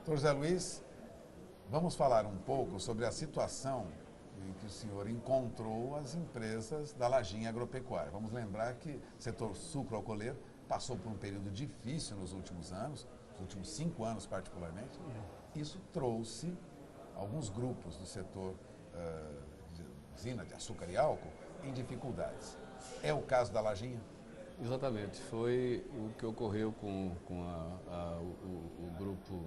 Doutor Zé Luiz, vamos falar um pouco sobre a situação em que o senhor encontrou as empresas da Lajinha Agropecuária. Vamos lembrar que o setor sucroalcooleiro passou por um período difícil nos últimos anos, nos últimos 5 anos particularmente. Isso trouxe alguns grupos do setor de usina de açúcar e álcool em dificuldades. É o caso da Lajinha? Exatamente, foi o que ocorreu com o grupo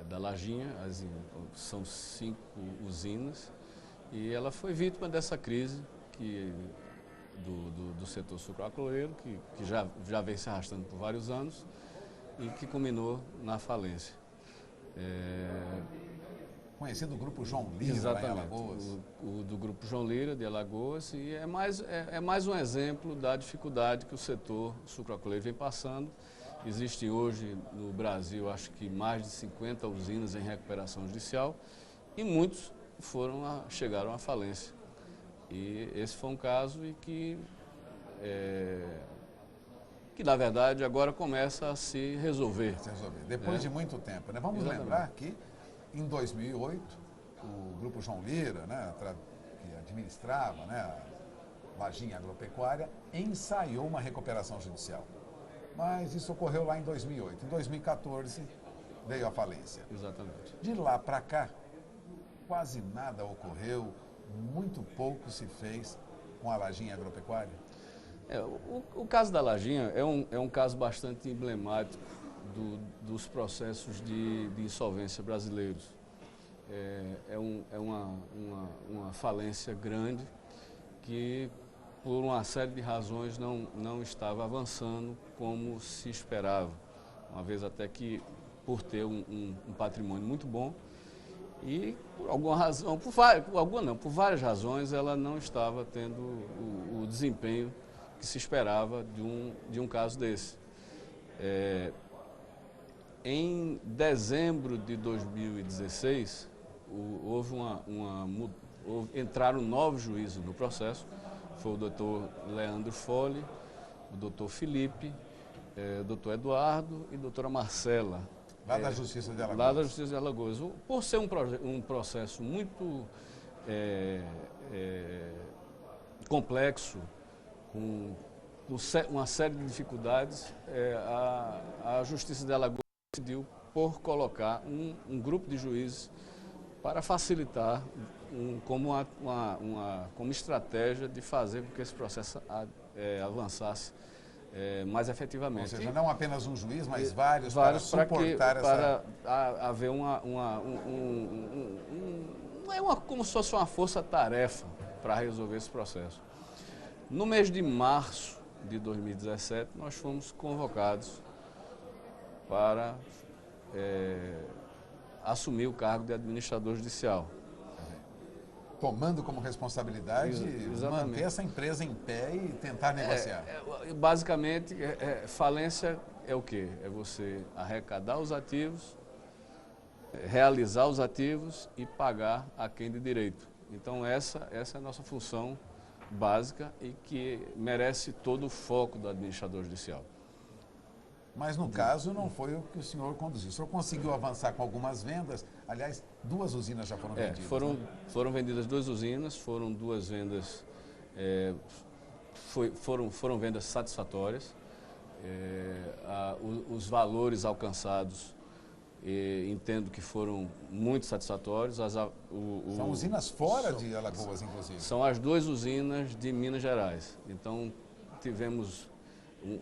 da Lajinha, são 5 usinas, e ela foi vítima dessa crise do setor sucroalcooleiro, que já vem se arrastando por vários anos e que culminou na falência. Conhecido grupo João Lira, exatamente, lá em Alagoas. O do grupo João Lira, de Alagoas, e é mais um exemplo da dificuldade que o setor sucroalcooleiro vem passando. Existem hoje no Brasil, acho que mais de 50 usinas em recuperação judicial e muitos chegaram à falência. E esse foi um caso em que na verdade agora começa a se resolver. Depois de muito tempo, né? Vamos Exatamente. lembrar que em 2008 o grupo João Lira, né, que administrava, né, a Lajinha Agropecuária, ensaiou uma recuperação judicial. Mas isso ocorreu lá em 2008. Em 2014 veio a falência. Exatamente. De lá para cá, quase nada ocorreu, muito pouco se fez com a Lajinha Agropecuária. O caso da Lajinha é um caso bastante emblemático dos processos de insolvência brasileiros. É uma falência grande que, por uma série de razões, não estava avançando como se esperava. Uma vez até que, por ter um patrimônio muito bom, e por alguma razão, por várias razões, ela não estava tendo o desempenho que se esperava de um caso desse. Em dezembro de 2016, entraram novos juízes no processo. Foi o doutor Leandro Fole, o doutor Felipe, o doutor Eduardo e a doutora Marcela. Lá da Justiça de Alagoas. Lá da Justiça de Alagoas. Por ser um processo muito complexo, com uma série de dificuldades, a Justiça de Alagoas decidiu por colocar um grupo de juízes para facilitar como estratégia de fazer com que esse processo avançasse mais efetivamente. Ou seja, não apenas um juiz, mas vários para suportar para haver como se fosse uma força-tarefa para resolver esse processo. No mês de março de 2017, nós fomos convocados para assumir o cargo de administrador judicial. Tomando como responsabilidade manter essa empresa em pé e tentar negociar. Basicamente, falência é o quê? É você arrecadar os ativos, realizar os ativos e pagar a quem de direito. Então essa é a nossa função básica e que merece todo o foco do administrador judicial. Mas no caso não foi o que o senhor conduziu. O senhor conseguiu avançar com algumas vendas. Aliás, 2 usinas já foram vendidas. Foram vendidas 2 usinas, foram 2 vendas, foram vendas satisfatórias. Os valores alcançados, entendo que foram muito satisfatórios. São usinas fora de Alagoas, inclusive? São as 2 usinas de Minas Gerais. Então, tivemos...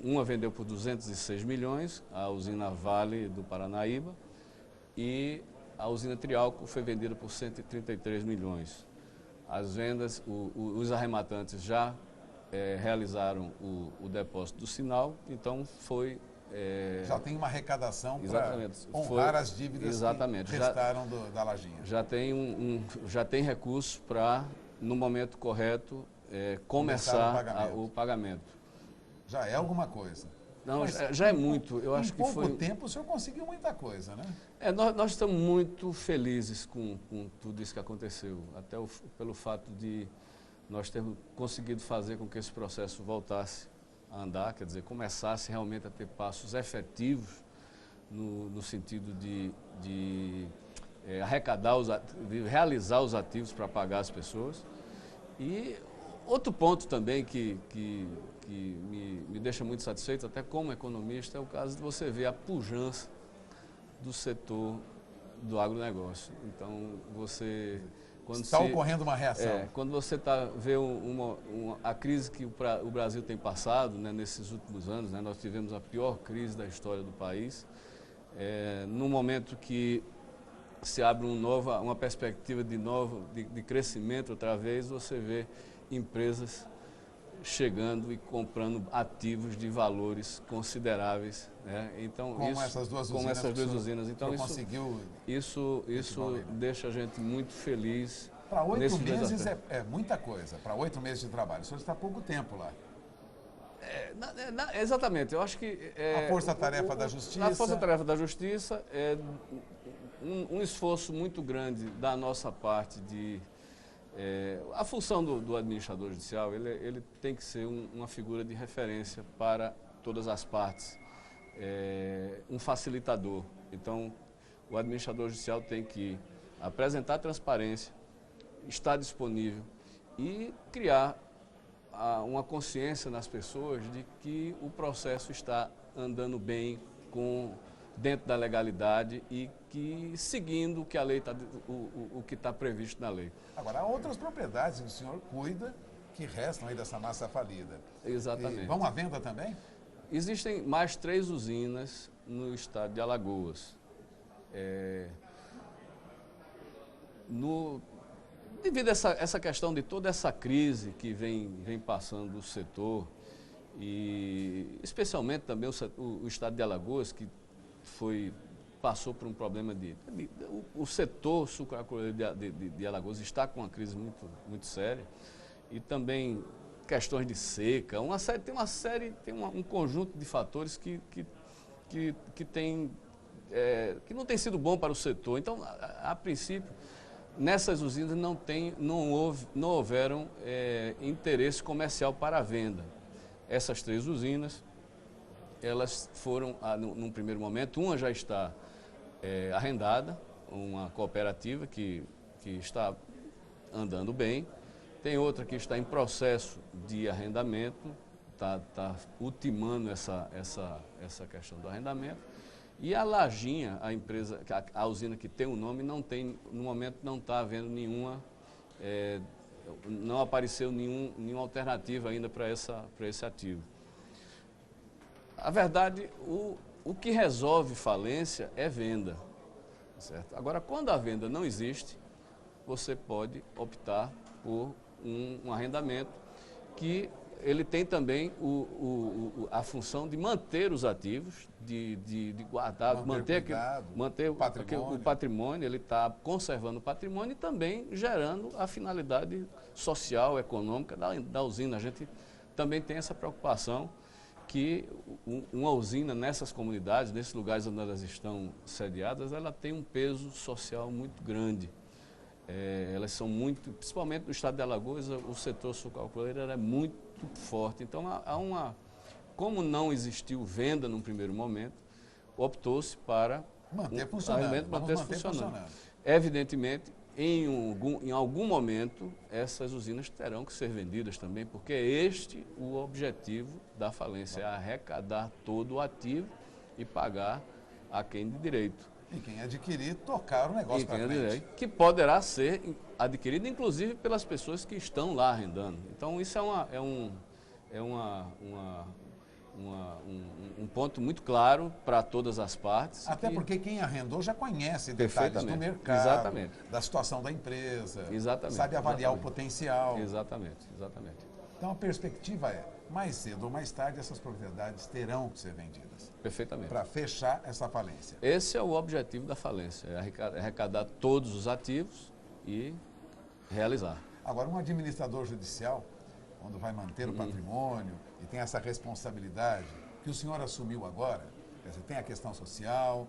Uma vendeu por 206 milhões, a usina Vale do Paranaíba, e a usina Triálcool foi vendida por 133 milhões. As vendas, os arrematantes já realizaram o depósito do sinal, então foi... já tem uma arrecadação para honrar as dívidas que restaram da Lajinha. Já tem recursos para, no momento correto, começar o pagamento. Já é alguma coisa. Não, mas já é muito. Eu acho que em pouco tempo o senhor conseguiu muita coisa, né? Nós estamos muito felizes com tudo isso que aconteceu. Até pelo fato de nós termos conseguido fazer com que esse processo voltasse a andar, quer dizer, começasse realmente a ter passos efetivos no sentido de arrecadar, de realizar os ativos para pagar as pessoas. E outro ponto também que me deixa muito satisfeito, até como economista, é o caso de você ver a pujança do setor do agronegócio. Então, está ocorrendo uma reação. Quando você vê a crise que o Brasil tem passado, né, nesses últimos anos, né, nós tivemos a pior crise da história do país, num momento que se abre uma perspectiva de crescimento outra vez, você vê empresas chegando e comprando ativos de valores consideráveis, né? Então, como essas duas usinas. Então, isso deixa a gente muito feliz. Para 8 meses é muita coisa. Para 8 meses de trabalho. O senhor está há pouco tempo lá. Exatamente. Eu acho que a Força-Tarefa da Justiça. A Força-Tarefa da Justiça é um esforço muito grande da nossa parte a função do administrador judicial, ele tem que ser uma figura de referência para todas as partes, um facilitador. Então, o administrador judicial tem que apresentar transparência, estar disponível e criar uma consciência nas pessoas de que o processo está andando bem, dentro da legalidade e que seguindo o que a lei o que está previsto na lei. Agora, há outras propriedades que o senhor cuida que restam aí dessa massa falida. Exatamente. E vão à venda também? Existem mais 3 usinas no estado de Alagoas. Devido a essa questão de toda essa crise que vem passando o setor, e especialmente também o estado de Alagoas, que passou por um problema o setor sucroalcooleiro de Alagoas está com uma crise muito, muito séria, e também questões de seca, tem um conjunto de fatores que não tem sido bom para o setor. Então, a princípio, nessas usinas não houveram interesse comercial para a venda. Essas 3 usinas, elas foram, num primeiro momento, uma já está arrendada, uma cooperativa que está andando bem, tem outra que está em processo de arrendamento, está ultimando essa questão do arrendamento, e a Lajinha, a empresa, a usina que tem o nome, no momento não está havendo não apareceu nenhuma alternativa ainda para esse ativo. A verdade, o que resolve falência é venda, certo? Agora, quando a venda não existe, você pode optar por um arrendamento que ele tem também a função de manter os ativos, de guardar, manter o patrimônio, ele está conservando o patrimônio e também gerando a finalidade social, econômica da usina. A gente também tem essa preocupação que uma usina nessas comunidades, nesses lugares onde elas estão sediadas, ela tem um peso social muito grande. Elas são principalmente no estado de Alagoas, o setor sucroalcooleiro é muito forte. Então, como não existiu venda num primeiro momento, optou-se para manter funcionando. Evidentemente, em algum momento, essas usinas terão que ser vendidas também, porque é este o objetivo da falência, é arrecadar todo o ativo e pagar a quem de direito. E quem adquirir, tocar o negócio para frente. Que poderá ser adquirido, inclusive, pelas pessoas que estão lá arrendando. Então, isso um ponto muito claro para todas as partes. Até porque quem arrendou já conhece detalhes do mercado, da situação da empresa, sabe avaliar o potencial. Exatamente. Então, a perspectiva mais cedo ou mais tarde, essas propriedades terão que ser vendidas. Perfeitamente. Para fechar essa falência. Esse é o objetivo da falência, é arrecadar todos os ativos e realizar. Agora, um administrador judicial, quando vai manter o patrimônio e tem essa responsabilidade que o senhor assumiu agora, quer dizer, tem a questão social,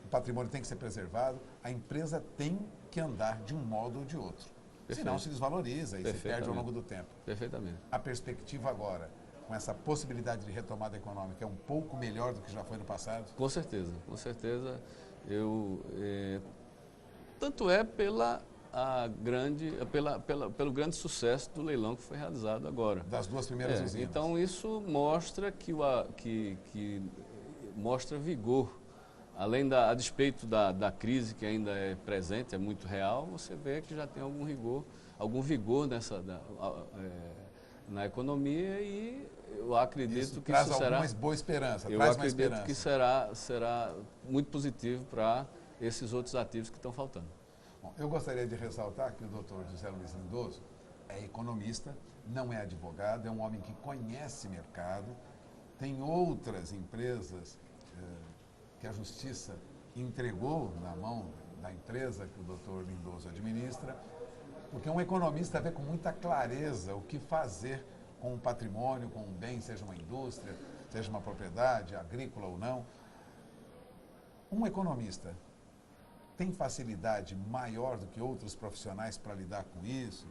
o patrimônio tem que ser preservado, a empresa tem que andar de um modo ou de outro. Senão se desvaloriza e se perde ao longo do tempo. Perfeitamente. A perspectiva agora com essa possibilidade de retomada econômica é um pouco melhor do que já foi no passado? Com certeza, com certeza. Tanto é pelo grande sucesso do leilão que foi realizado agora. Das duas primeiras usinas. Então isso mostra mostra vigor. Além a despeito da crise que ainda é presente, é muito real, você vê que já tem algum vigor na economia, e eu acredito isso que traz isso será alguma boa esperança. Eu traz acredito uma que será muito positivo para esses outros ativos que estão faltando. Bom, eu gostaria de ressaltar que o Dr. José Luiz Lindoso é economista, não é advogado, é um homem que conhece mercado, tem outras empresas que a Justiça entregou na mão da empresa que o Dr. Lindoso administra, porque um economista vê com muita clareza o que fazer com um patrimônio, com um bem, seja uma indústria, seja uma propriedade, agrícola ou não. Um economista tem facilidade maior do que outros profissionais para lidar com isso?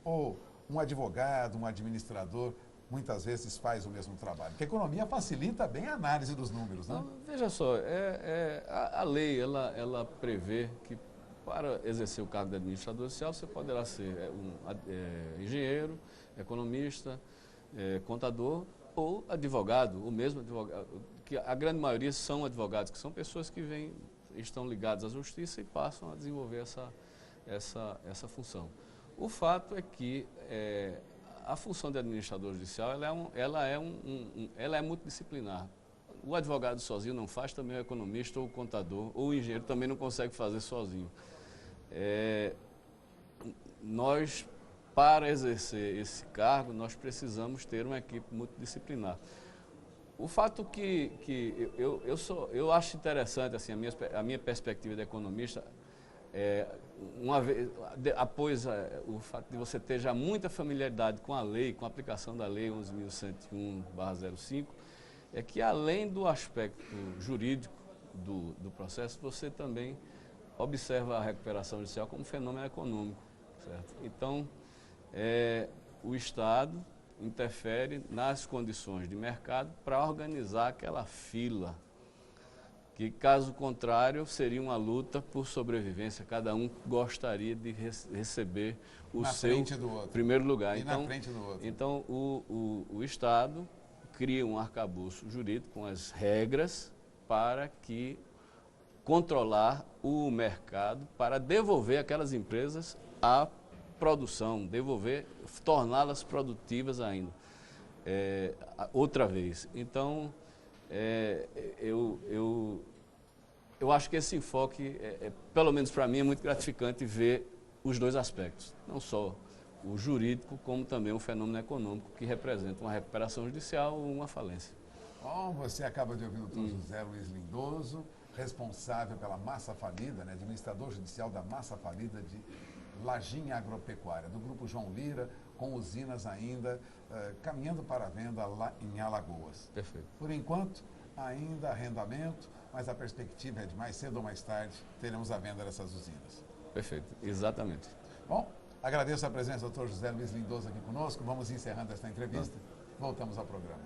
Ou um advogado, um administrador, muitas vezes faz o mesmo trabalho? Porque a economia facilita bem a análise dos números, né? Não, veja só, a lei ela prevê que para exercer o cargo de administrador judicial você poderá ser engenheiro, economista, contador ou advogado, o mesmo advogado, que a grande maioria são advogados, que são pessoas que estão ligadas à justiça e passam a desenvolver essa função. O fato é que a função de administrador judicial ela é multidisciplinar. O advogado sozinho não faz, também o economista ou o contador ou o engenheiro também não consegue fazer sozinho. Nós, para exercer esse cargo, nós precisamos ter uma equipe multidisciplinar. O fato que eu acho interessante, assim, a minha perspectiva de economista, após o fato de você ter já muita familiaridade com a lei, com a aplicação da lei 11.101/05, é que além do aspecto jurídico do processo, você também observa a recuperação judicial como fenômeno econômico, certo? Então, o Estado interfere nas condições de mercado para organizar aquela fila, que caso contrário seria uma luta por sobrevivência, cada um gostaria de receber o seu primeiro lugar. Então o Estado cria um arcabouço jurídico com as regras para controlar o mercado, para devolver aquelas empresas à produção, torná-las produtivas ainda, outra vez. Então, eu acho que esse enfoque, pelo menos para mim, é muito gratificante ver os dois aspectos, não só o jurídico, como também o fenômeno econômico, que representa uma recuperação judicial ou uma falência. Bom, você acaba de ouvir o Dr. José Luiz Lindoso, responsável pela massa falida, administrador judicial da massa falida de Lajinha Agropecuária, do Grupo João Lira, com usinas ainda caminhando para a venda lá em Alagoas. Perfeito. Por enquanto, ainda arrendamento, mas a perspectiva é de mais cedo ou mais tarde teremos a venda dessas usinas. Perfeito, exatamente. Bom, agradeço a presença do Dr. José Luiz Lindoso aqui conosco. Vamos encerrando esta entrevista. Voltamos ao programa.